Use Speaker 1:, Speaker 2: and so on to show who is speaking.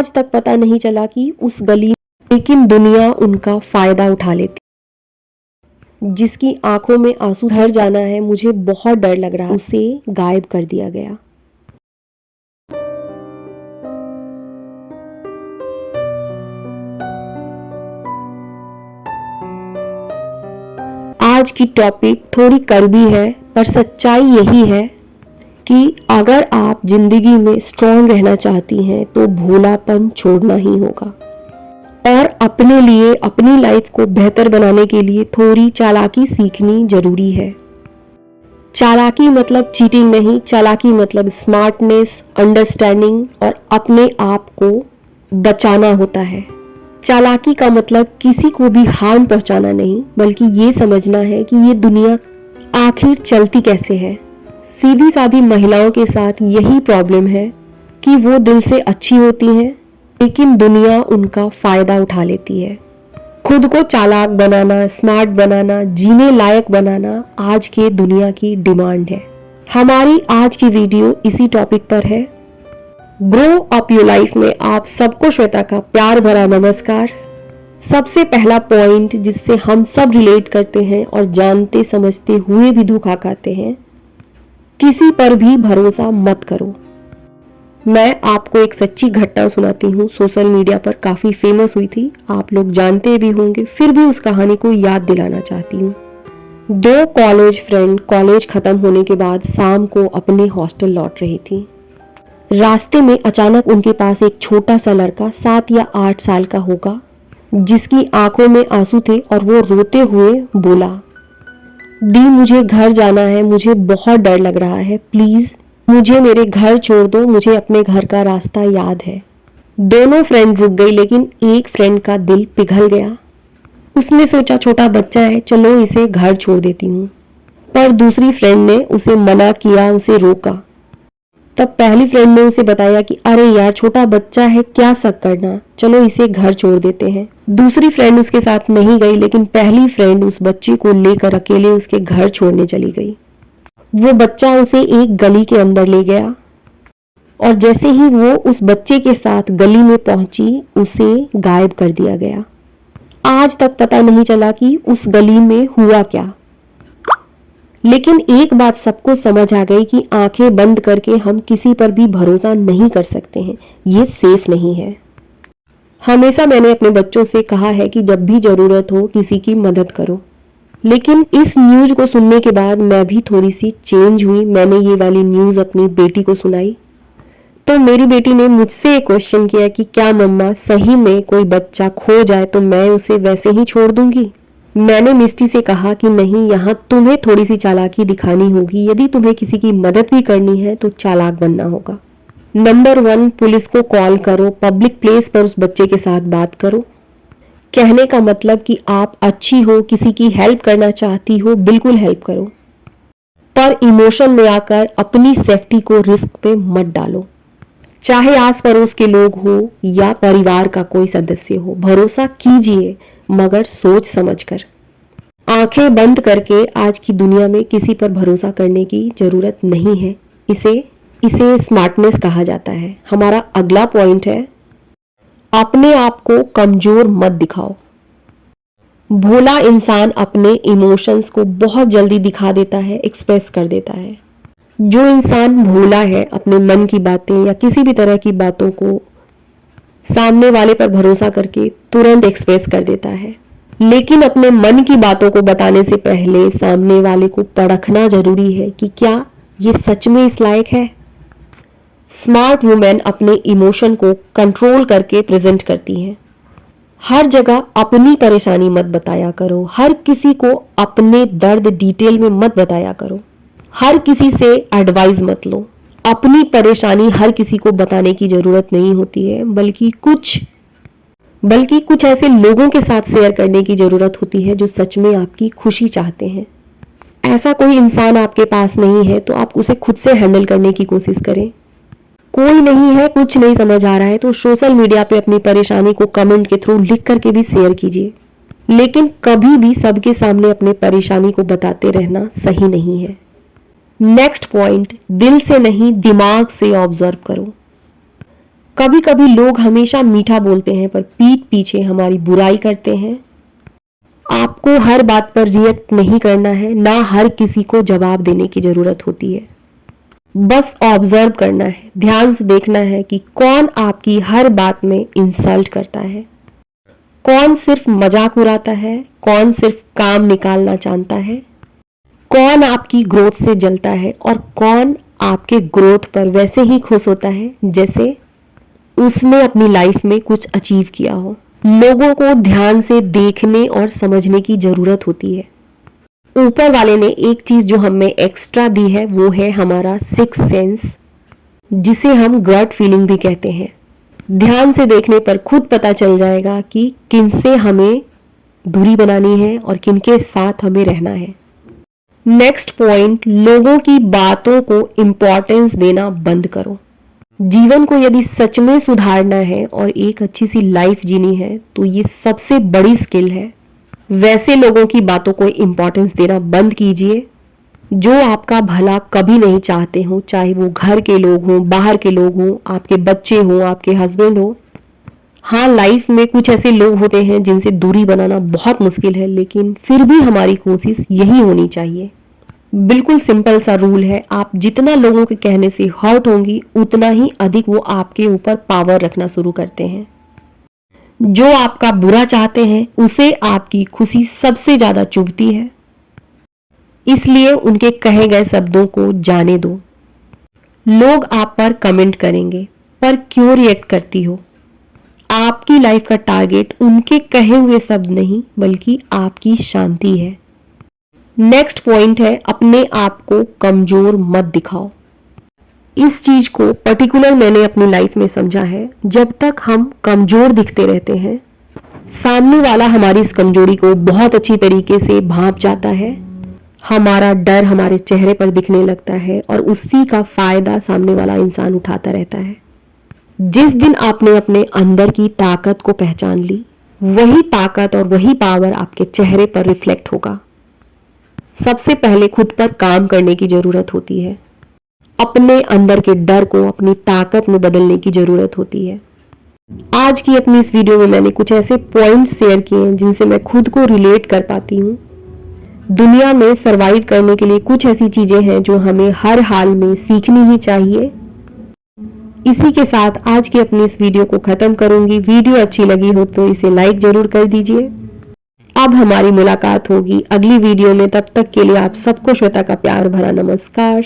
Speaker 1: आज तक पता नहीं चला कि उस गली, लेकिन दुनिया उनका फायदा उठा लेती। जिसकी आंखों में आंसू भर जाना है, मुझे बहुत डर लग रहा, उसे गायब कर दिया गया। आज की टॉपिक थोड़ी कड़वी है, पर सच्चाई यही है कि अगर आप जिंदगी में स्ट्रॉन्ग रहना चाहती हैं तो भोलापन छोड़ना ही होगा और अपने लिए, अपनी लाइफ को बेहतर बनाने के लिए थोड़ी चालाकी सीखनी जरूरी है। चालाकी मतलब चीटिंग नहीं, चालाकी मतलब स्मार्टनेस, अंडरस्टैंडिंग और अपने आप को बचाना होता है। चालाकी का मतलब किसी को भी हार्म पहुंचाना नहीं, बल्कि ये समझना है कि ये दुनिया आखिर चलती कैसे है। सीधी सादी महिलाओं के साथ यही प्रॉब्लम है कि वो दिल से अच्छी होती हैं, लेकिन दुनिया उनका फायदा उठा लेती है। खुद को चालाक बनाना, स्मार्ट बनाना, जीने लायक बनाना आज के दुनिया की डिमांड है। हमारी आज की वीडियो इसी टॉपिक पर है। ग्रो अप योर लाइफ में आप सबको श्वेता का प्यार भरा नमस्कार। सबसे पहला पॉइंट जिससे हम सब रिलेट करते हैं और जानते समझते हुए भी धोखा खाते हैं, किसी पर भी भरोसा मत करो। मैं आपको एक सच्ची घटना सुनाती हूँ, सोशल मीडिया पर काफी फेमस हुई थी, आप लोग जानते भी होंगे, फिर भी उस कहानी को याद दिलाना चाहती हूँ। दो कॉलेज फ्रेंड कॉलेज खत्म होने के बाद शाम को अपने हॉस्टल लौट रही थी। रास्ते में अचानक उनके पास एक छोटा सा लड़का 7 या 8 साल का होगा, जिसकी आंखों में आंसू थे और वो रोते हुए बोला, दी मुझे घर जाना है, मुझे बहुत डर लग रहा है, प्लीज मुझे मेरे घर छोड़ दो, मुझे अपने घर का रास्ता याद है। दोनों फ्रेंड रुक गई, लेकिन एक फ्रेंड का दिल पिघल गया। उसने सोचा छोटा बच्चा है, चलो इसे घर छोड़ देती हूँ। पर दूसरी फ्रेंड ने उसे मना किया, उसे रोका। तब पहली फ्रेंड ने उसे बताया कि अरे यार छोटा बच्चा है, क्या शक करना, चलो इसे घर छोड़ देते हैं। दूसरी फ्रेंड उसके साथ नहीं गई, लेकिन पहली फ्रेंड उस बच्चे को लेकर अकेले उसके घर छोड़ने चली गई। वो बच्चा उसे एक गली के अंदर ले गया और जैसे ही वो उस बच्चे के साथ गली में पहुंची, उसे गायब कर दिया गया। आज तक पता नहीं चला कि उस गली में हुआ क्या, लेकिन एक बात सबको समझ आ गई कि आंखें बंद करके हम किसी पर भी भरोसा नहीं कर सकते हैं, ये सेफ नहीं है। हमेशा मैंने अपने बच्चों से कहा है कि जब भी जरूरत हो किसी की मदद करो, लेकिन इस न्यूज को सुनने के बाद मैं भी थोड़ी सी चेंज हुई। मैंने ये वाली न्यूज अपनी बेटी को सुनाई तो मेरी बेटी ने मुझसे एक क्वेश्चन किया कि क्या मम्मा सही में कोई बच्चा खो जाए तो मैं उसे वैसे ही छोड़ दूंगी। मैंने मिस्टी से कहा कि नहीं, यहाँ तुम्हें थोड़ी सी चालाकी दिखानी होगी। यदि तुम्हें किसी की मदद भी करनी है तो चालाक बनना होगा। नंबर 1, पुलिस को कॉल करो, पब्लिक प्लेस पर उस बच्चे के साथ बात करो। कहने का मतलब कि आप अच्छी हो, किसी की हेल्प करना चाहती हो, बिल्कुल हेल्प करो, पर इमोशन में आकर अपनी सेफ्टी को रिस्क पे मत डालो। चाहे आस पड़ोस के लोग हो या परिवार का कोई सदस्य हो, भरोसा कीजिए, मगर सोच समझकर। आंखें बंद करके आज की दुनिया में किसी पर भरोसा करने की जरूरत नहीं है। इसे स्मार्टनेस कहा जाता है। हमारा अगला पॉइंट है, अपने आप को कमजोर मत दिखाओ। भोला इंसान अपने इमोशंस को बहुत जल्दी दिखा देता है, एक्सप्रेस कर देता है। जो इंसान भोला है, अपने मन की बातें या किसी भी तरह की बातों को सामने वाले पर भरोसा करके तुरंत एक्सप्रेस कर देता है, लेकिन अपने मन की बातों को बताने से पहले सामने वाले को परखना जरूरी है कि क्या ये सच में इस लायक है। स्मार्ट वुमेन अपने इमोशन को कंट्रोल करके प्रेजेंट करती हैं। हर जगह अपनी परेशानी मत बताया करो, हर किसी को अपने दर्द डिटेल में मत बताया करो, हर किसी से एडवाइस मत लो। अपनी परेशानी हर किसी को बताने की जरूरत नहीं होती है, बल्कि कुछ ऐसे लोगों के साथ शेयर करने की जरूरत होती है जो सच में आपकी खुशी चाहते हैं। ऐसा कोई इंसान आपके पास नहीं है तो आप उसे खुद से हैंडल करने की कोशिश करें। कोई नहीं है, कुछ नहीं समझ आ रहा है तो सोशल मीडिया पे अपनी परेशानी को कमेंट के थ्रू लिख करके भी शेयर कीजिए, लेकिन कभी भी सबके सामने अपनी परेशानी को बताते रहना सही नहीं है। नेक्स्ट पॉइंट, दिल से नहीं दिमाग से ऑब्जर्व करो। कभी कभी लोग हमेशा मीठा बोलते हैं पर पीठ पीछे हमारी बुराई करते हैं। आपको हर बात पर रिएक्ट नहीं करना है, ना हर किसी को जवाब देने की जरूरत होती है। बस ऑब्जर्व करना है, ध्यान से देखना है कि कौन आपकी हर बात में इंसल्ट करता है, कौन सिर्फ मजाक उड़ाता है, कौन सिर्फ काम निकालना चाहता है, कौन आपकी ग्रोथ से जलता है और कौन आपके ग्रोथ पर वैसे ही खुश होता है जैसे उसने अपनी लाइफ में कुछ अचीव किया हो। लोगों को ध्यान से देखने और समझने की जरूरत होती है। ऊपर वाले ने एक चीज जो हमें एक्स्ट्रा दी है वो है हमारा सिक्स सेंस, जिसे हम गट फीलिंग भी कहते हैं। ध्यान से देखने पर खुद पता चल जाएगा कि किनसे हमें दूरी बनानी है और किनके साथ हमें रहना है। नेक्स्ट पॉइंट, लोगों की बातों को इंपॉर्टेंस देना बंद करो। जीवन को यदि सच में सुधारना है और एक अच्छी सी लाइफ जीनी है तो ये सबसे बड़ी स्किल है। वैसे लोगों की बातों को इंपॉर्टेंस देना बंद कीजिए जो आपका भला कभी नहीं चाहते हो, चाहे वो घर के लोग हों, बाहर के लोग हों, आपके बच्चे हों, आपके हस्बैंड हो। हाँ, लाइफ में कुछ ऐसे लोग होते हैं जिनसे दूरी बनाना बहुत मुश्किल है, लेकिन फिर भी हमारी कोशिश यही होनी चाहिए। बिल्कुल सिंपल सा रूल है, आप जितना लोगों के कहने से हर्ट होंगी उतना ही अधिक वो आपके ऊपर पावर रखना शुरू करते हैं। जो आपका बुरा चाहते हैं उसे आपकी खुशी सबसे ज्यादा चुभती है, इसलिए उनके कहे गए शब्दों को जाने दो। लोग आप पर कमेंट करेंगे, पर क्यों रिएक्ट करती हो? आपकी लाइफ का टारगेट उनके कहे हुए शब्द नहीं बल्कि आपकी शांति है। नेक्स्ट पॉइंट है, अपने आप को कमजोर मत दिखाओ। इस चीज को पर्टिकुलर मैंने अपनी लाइफ में समझा है। जब तक हम कमजोर दिखते रहते हैं, सामने वाला हमारी इस कमजोरी को बहुत अच्छी तरीके से भांप जाता है। हमारा डर हमारे चेहरे पर दिखने लगता है और उसी का फायदा सामने वाला इंसान उठाता रहता है। जिस दिन आपने अपने अंदर की ताकत को पहचान ली, वही ताकत और वही पावर आपके चेहरे पर रिफ्लेक्ट होगा। सबसे पहले खुद पर काम करने की जरूरत होती है। अपने अंदर के डर को अपनी ताकत में बदलने की जरूरत होती है। आज की अपनी इस वीडियो में मैंने कुछ ऐसे पॉइंट्स शेयर किए हैं जिनसे मैं खुद को रिलेट कर पाती हूँ। दुनिया में सरवाइव करने के लिए कुछ ऐसी चीजें हैं जो हमें हर हाल में सीखनी ही चाहिए। इसी के साथ आज की अपनी इस वीडियो को खत्म करूंगी। वीडियो अच्छी लगी हो तो इसे लाइक जरूर कर दीजिए। अब हमारी मुलाकात होगी अगली वीडियो में, तब तक के लिए आप सबको श्वेता का प्यार भरा नमस्कार।